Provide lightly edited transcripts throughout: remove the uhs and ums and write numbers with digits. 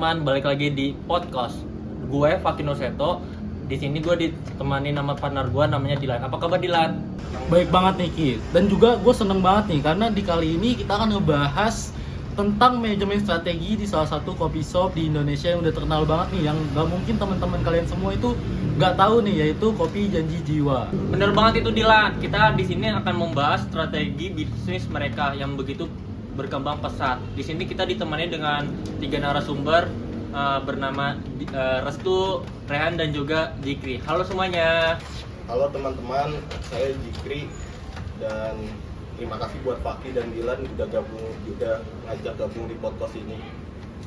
teman-teman, balik lagi di podcast. Gue Fakino Seto. Di sini gue ditemani nama partner gue namanya Dilan. Apa kabar Dilan? Baik banget nih Ki. Dan juga gue seneng banget nih karena di kali ini kita akan ngebahas tentang manajemen strategi di salah satu coffee shop di Indonesia yang udah terkenal banget nih, yang gak mungkin teman-teman kalian semua itu gak tahu nih, yaitu Kopi Janji Jiwa. Bener banget itu Dilan. Kita di sini akan membahas strategi bisnis mereka yang begitu berkembang pesat. Di sini kita ditemani dengan 3 narasumber bernama Restu, Rehan dan juga Jikri. Halo semuanya. Halo teman-teman, saya Jikri dan terima kasih buat Fakih dan Dilan udah ngajak gabung di podcast ini.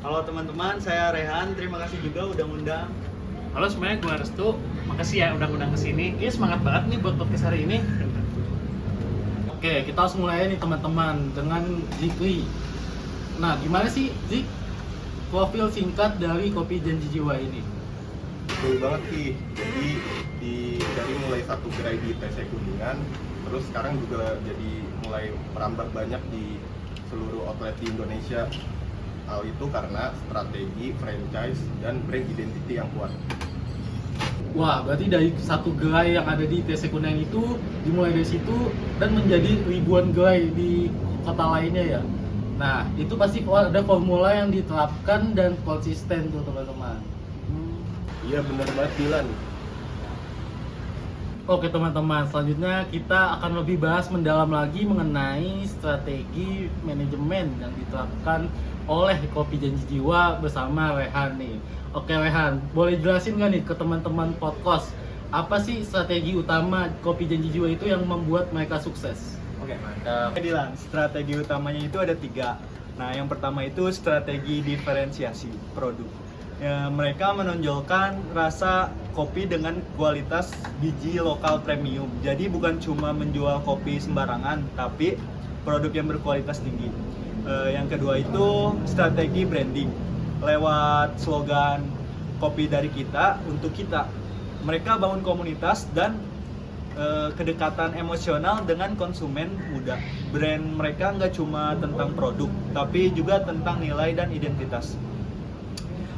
Halo teman-teman, saya Rehan. Terima kasih juga udah ngundang. Halo semuanya, gue Restu. Makasih ya udah ngundang kesini. Kayaknya semangat banget nih buat podcast hari ini. Oke, kita langsung mulai nih teman-teman dengan Jikri. Nah, gimana sih Zik profil singkat dari Kopi Janji Jiwa ini? Betul banget Ki. Jadi dari mulai satu gerai di TC Kuningan, terus sekarang juga jadi mulai merambah banyak di seluruh outlet di Indonesia. Hal itu karena strategi, franchise, dan brand identity yang kuat. Wah, berarti dari satu gerai yang ada di TC Kuningan itu dimulai dari situ dan menjadi ribuan gerai di kota lainnya ya. Nah, itu pasti ada formula yang diterapkan dan konsisten tuh teman-teman. Iya benar banget Dilan. Oke teman-teman, selanjutnya kita akan lebih bahas mendalam lagi mengenai strategi manajemen yang diterapkan oleh Kopi Janji Jiwa bersama Rehan nih. Oke Rehan, boleh jelasin nggak nih ke teman-teman podcast, apa sih strategi utama Kopi Janji Jiwa itu yang membuat mereka sukses? Oke, Mantap. Dilan, strategi utamanya itu ada 3. Nah, yang pertama itu strategi diferensiasi produk. Ya, mereka menonjolkan rasa kopi dengan kualitas biji lokal premium. Jadi bukan cuma menjual kopi sembarangan, tapi produk yang berkualitas tinggi. Yang kedua itu strategi branding. Lewat slogan kopi dari kita untuk kita. Mereka bangun komunitas dan kedekatan emosional dengan konsumen muda. Brand mereka nggak cuma tentang produk, tapi juga tentang nilai dan identitas.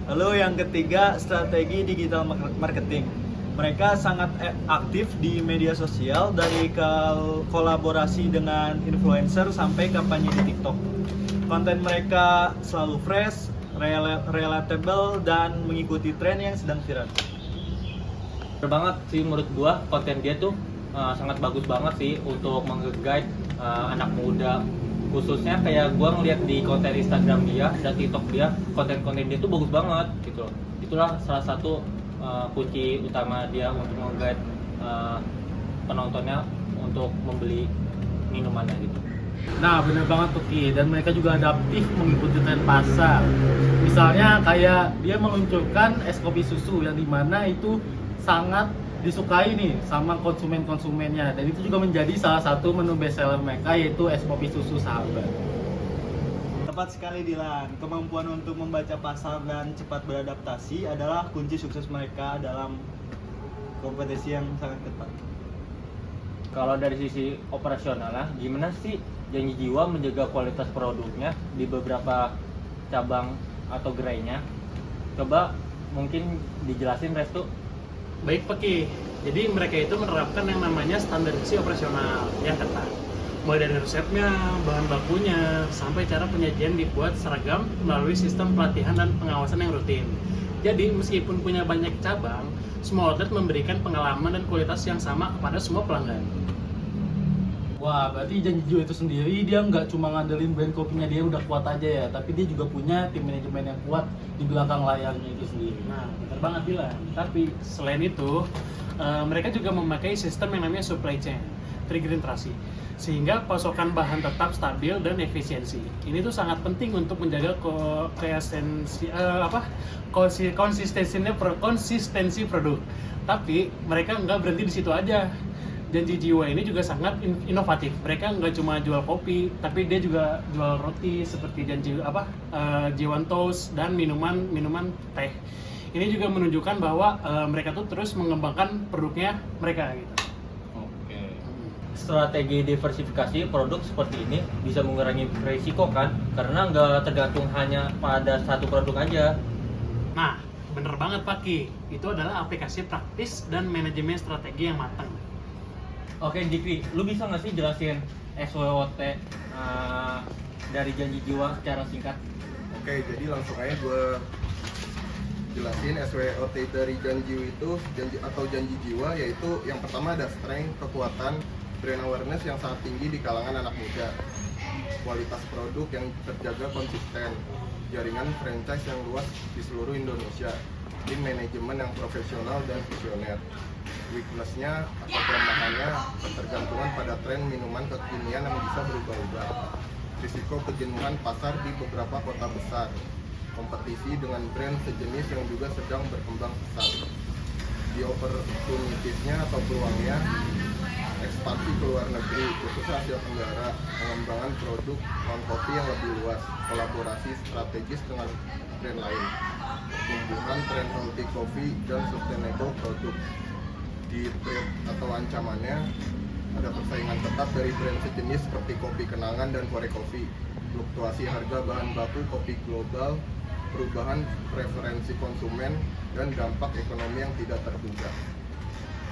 Lalu yang ketiga, strategi digital marketing. Mereka sangat aktif di media sosial, dari kolaborasi dengan influencer sampai kampanye di TikTok. Konten mereka selalu fresh, relatable, dan mengikuti tren yang sedang viral. Bener banget sih menurut gua, konten dia tuh sangat bagus banget sih untuk nge-guide anak muda. Khususnya kayak gua ngeliat di konten Instagram dia dan TikTok dia, konten-konten dia tuh bagus banget gitu. Itulah salah satu kunci utama dia untuk nge-guide penontonnya untuk membeli minumannya gitu. Nah, bener banget tuh Ki, dan mereka juga adaptif mengikuti tren pasar. Misalnya kayak dia meluncurkan es kopi susu yang dimana itu sangat disukai nih sama konsumennya, dan itu juga menjadi salah satu menu bestseller mereka, yaitu es kopi susu sahabat. Tepat sekali Dilan, kemampuan untuk membaca pasar dan cepat beradaptasi adalah kunci sukses mereka dalam kompetisi yang sangat ketat. Kalau dari sisi operasional lah, gimana sih Janji Jiwa menjaga kualitas produknya di beberapa cabang atau gerainya? Coba mungkin dijelasin Restu. Baik Peki, jadi mereka itu menerapkan yang namanya standarisasi operasional yang ketat. Mulai dari resepnya, bahan bakunya, sampai cara penyajian dibuat seragam melalui sistem pelatihan dan pengawasan yang rutin. Jadi meskipun punya banyak cabang, semua outlet memberikan pengalaman dan kualitas yang sama kepada semua pelanggan. Wah, berarti Janji Jiwa itu sendiri dia nggak cuma ngandelin brand kopinya dia udah kuat aja ya, tapi dia juga punya tim manajemen yang kuat di belakang layarnya itu sendiri. Nah, benar banget bilang. Tapi selain itu, mereka juga memakai sistem yang namanya supply chain, trigenerasi, sehingga pasokan bahan tetap stabil dan efisiensi. Ini tuh sangat penting untuk menjaga konsistensi produk. Tapi mereka nggak berhenti di situ aja. Janji Jiwa ini juga sangat inovatif. Mereka nggak cuma jual kopi, tapi dia juga jual roti seperti Jiwan Toast dan minuman teh. Ini juga menunjukkan bahwa mereka tuh terus mengembangkan produknya mereka gitu. Oke. Strategi diversifikasi produk seperti ini bisa mengurangi risiko kan, karena nggak tergantung hanya pada satu produk aja. Nah, bener banget Pak Ki. Itu adalah aplikasi praktis dan manajemen strategi yang matang. Oke Jikri, lu bisa nggak sih jelasin SWOT dari Janji Jiwa secara singkat? Oke, jadi langsung aja gue jelasin SWOT dari janji jiwa, yaitu yang pertama ada strength, kekuatan, brand awareness yang sangat tinggi di kalangan anak muda, kualitas produk yang terjaga konsisten, jaringan franchise yang luas di seluruh Indonesia, tim manajemen yang profesional dan visioner. Weakness-nya atau kelemahannya ketergantungan pada tren minuman kekinian yang bisa berubah-ubah, risiko kejenuhan pasar di beberapa kota besar, kompetisi dengan brand sejenis yang juga sedang berkembang pesat. Di opportunities-nya atau peluangnya, ekspansi ke luar negeri, khususnya Asia Tenggara, pengembangan produk non-kopi yang lebih luas, kolaborasi strategis dengan brand lain, pertumbuhan tren healthy coffee dan sustainable produk. Di threat atau ancamannya, ada persaingan ketat dari brand sejenis seperti kopi kenangan dan Kore Coffee, fluktuasi harga bahan baku kopi global, perubahan preferensi konsumen, dan dampak ekonomi yang tidak terduga.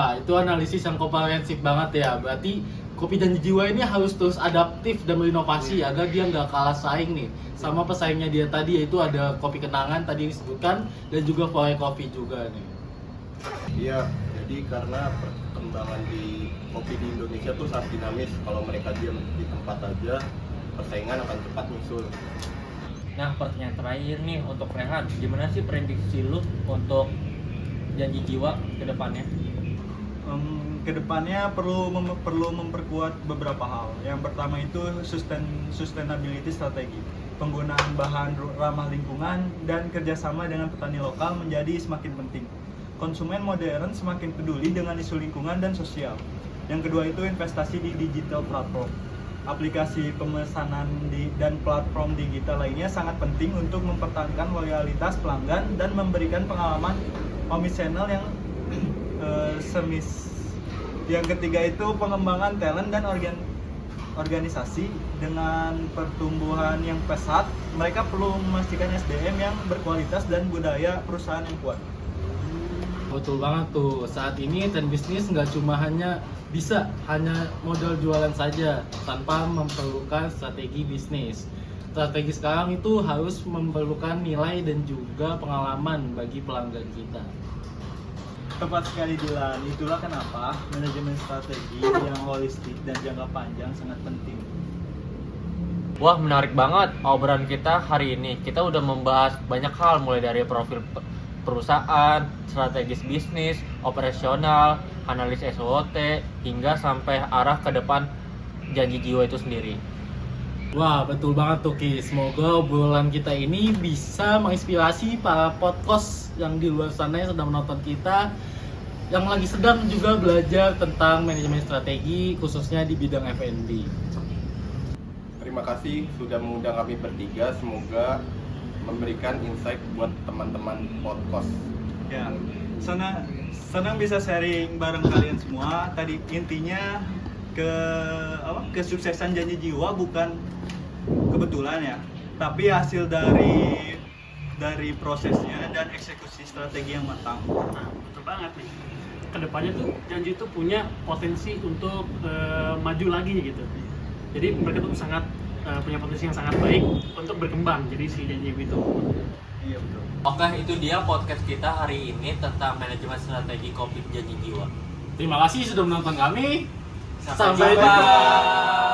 Nah, itu analisis yang komprehensif banget ya. Berarti Kopi Janji Jiwa ini harus terus adaptif dan berinovasi agar dia nggak kalah saing nih sama pesaingnya dia tadi, yaitu ada Kopi Kenangan tadi disebutkan dan juga Kore Coffee juga nih. Iya, jadi karena perkembangan di kopi di Indonesia tuh sangat dinamis. Kalau mereka diam di tempat aja, persaingan akan cepat nyusul. Nah, pertanyaan terakhir nih untuk Rehan, gimana sih prediksi lu untuk Janji Jiwa ke depannya? Kedepannya perlu memperkuat beberapa hal. Yang pertama itu sustainability strategi, penggunaan bahan ramah lingkungan dan kerjasama dengan petani lokal menjadi semakin penting. Konsumen modern semakin peduli dengan isu lingkungan dan sosial. Yang kedua itu investasi di digital platform. Aplikasi pemesanan dan platform digital lainnya sangat penting untuk mempertahankan loyalitas pelanggan dan memberikan pengalaman omnichannel yang semis. Yang ketiga itu pengembangan talent dan organisasi. Dengan pertumbuhan yang pesat, mereka perlu memastikan SDM yang berkualitas dan budaya perusahaan yang kuat. Betul banget tuh, saat ini tren bisnis nggak cuma hanya modal jualan saja tanpa memerlukan strategi bisnis. Strategi sekarang itu harus memerlukan nilai dan juga pengalaman bagi pelanggan kita. Tepat sekali Dilan, itulah kenapa manajemen strategi yang holistik dan jangka panjang sangat penting. Wah, menarik banget obrolan kita hari ini. Kita udah membahas banyak hal, mulai dari profil perusahaan, strategis bisnis, operasional, analis SWOT, hingga sampai arah ke depan Janji Jiwa itu sendiri. Wah, betul banget tuh Ki. Semoga obrolan kita ini bisa menginspirasi para podcast yang di luar sana yang sedang menonton kita, yang lagi sedang juga belajar tentang manajemen strategi, khususnya di bidang F&B. Terima kasih sudah mengundang kami bertiga. Semoga memberikan insight buat teman-teman podcast. Ya, senang bisa sharing bareng kalian semua. Tadi intinya kesuksesan Janji Jiwa bukan kebetulan ya, tapi hasil dari prosesnya dan eksekusi strategi yang matang. Nah, betul banget nih. Kedepannya tuh Janji itu punya potensi untuk maju lagi gitu. Jadi mereka tuh sangat punya potensi yang sangat baik untuk berkembang. Jadi si Janji itu. Iya betul. Oke, itu dia podcast kita hari ini tentang manajemen strategi kopi Janji Jiwa. Terima kasih sudah menonton kami. Sampai jumpa.